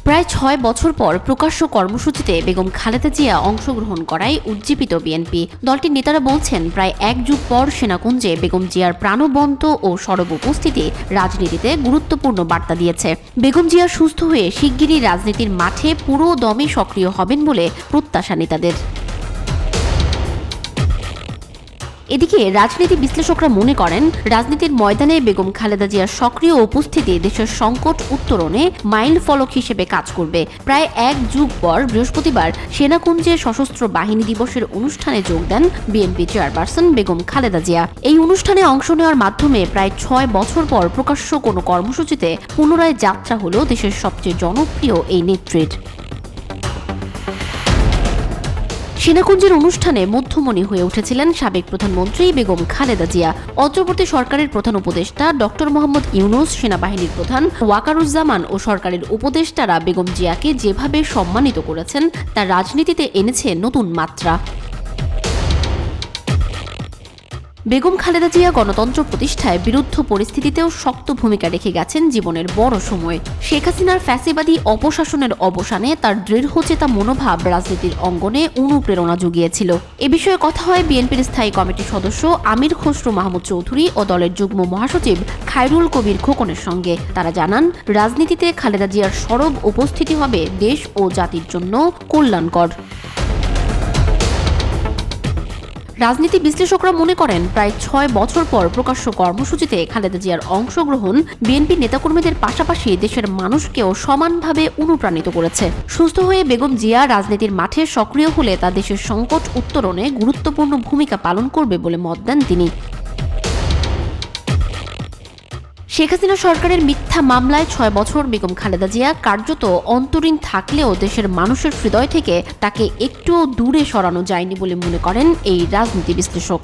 প্রায় ৬ বছর পর প্রকাশ্য কর্মসূচিতে বেগম খালেদা জিয়া অংশগ্রহণ করায় উজ্জীবিত বিএনপি। দলটির নেতারা বলছেন, প্রায় এক যুগ পর সেনাকুঞ্জে বেগম জিয়ার প্রাণবন্ত ও সরব উপস্থিতি রাজনীতিতে গুরুত্বপূর্ণ বার্তা দিয়েছে। বেগম জিয়া সুস্থ হয়ে শিগগিরই রাজনীতির মাঠে পুরো দমে সক্রিয় হবেন বলে প্রত্যাশা নেতাদের। এদিকে রাজনীতি বিশ্লেষকরা মনে করেন, রাজনীতির ময়দানে বেগম খালেদা জিয়ার সক্রিয় উপস্থিতি দেশের সংকট উত্তরণে মাইল ফলক হিসেবে কাজ করবে। প্রায় এক যুগ পর বৃহস্পতিবার সেনাকুঞ্জে সশস্ত্র বাহিনী দিবসের অনুষ্ঠানে যোগ দেন বিএনপি চেয়ারপারসন বেগম খালেদা জিয়া। এই অনুষ্ঠানে অংশ নেওয়ার মাধ্যমে প্রায় ৬ বছর পর প্রকাশ্য কোনো কর্মসূচিতে পুনরায় যাত্রা হল দেশের সবচেয়ে জনপ্রিয় এই নেত্রীর। সেনাকুঞ্জের অনুষ্ঠানে মধ্যমণি হয়ে উঠেছিলেন সাবেক প্রধানমন্ত্রী বেগম খালেদা জিয়া। অন্তর্বর্তী সরকারের প্রধান উপদেষ্টা ডক্টর মোহাম্মদ ইউনূস, সেনাবাহিনীর প্রধান ওয়াকারুজ্জামান ও সরকারের উপদেষ্টারা বেগম জিয়াকে যেভাবে সম্মানিত করেছেন তা রাজনীতিতে এনেছে নতুন মাত্রা। বেগম খালেদা জিয়া গণতন্ত্র প্রতিষ্ঠায় বিরুদ্ধ পরিস্থিতিতেও শক্ত ভূমিকা রেখে গেছেন জীবনের বড় সময়। শেখ হাসিনার ফ্যাসিবাদী অপশাসনের অবসানে তার দৃঢ়চেতা মনোভাব রাজনীতির অঙ্গনে অনুপ্রেরণা জুগিয়েছিল। এ বিষয়ে কথা হয় বিএনপির স্থায়ী কমিটির সদস্য আমির খসরু মাহমুদ চৌধুরী ও দলের যুগ্ম মহাসচিব খায়রুল কবির খোকনের সঙ্গে। তারা জানান, রাজনীতিতে খালেদা জিয়ার সরব উপস্থিতি হবে দেশ ও জাতির জন্য কল্যাণকর। রাজনীতি বিশ্লেষকরা মনে করেন, প্রায় ৬ বছর পর প্রকাশ্য কর্মসূচিতে খালেদা জিয়ার অংশগ্রহণ বিএনপি নেতাকর্মীদের পাশাপাশি দেশের মানুষকেও সমানভাবে অনুপ্রাণিত করেছে। সুস্থ হয়ে বেগম জিয়া রাজনীতির মাঠে সক্রিয় হলে তা দেশের সংকট উত্তরণে গুরুত্বপূর্ণ ভূমিকা পালন করবে বলে মত দেন তিনি। শেখ হাসিনা সরকারের মিথ্যা মামলায় ৬ বছর বেগম খালেদা জিয়া কার্যত অন্তরীণ থাকলেও দেশের মানুষের হৃদয় থেকে তাকে একটুও দূরে সরানো যায়নি বলে মনে করেন এই রাজনীতি বিশ্লেষক।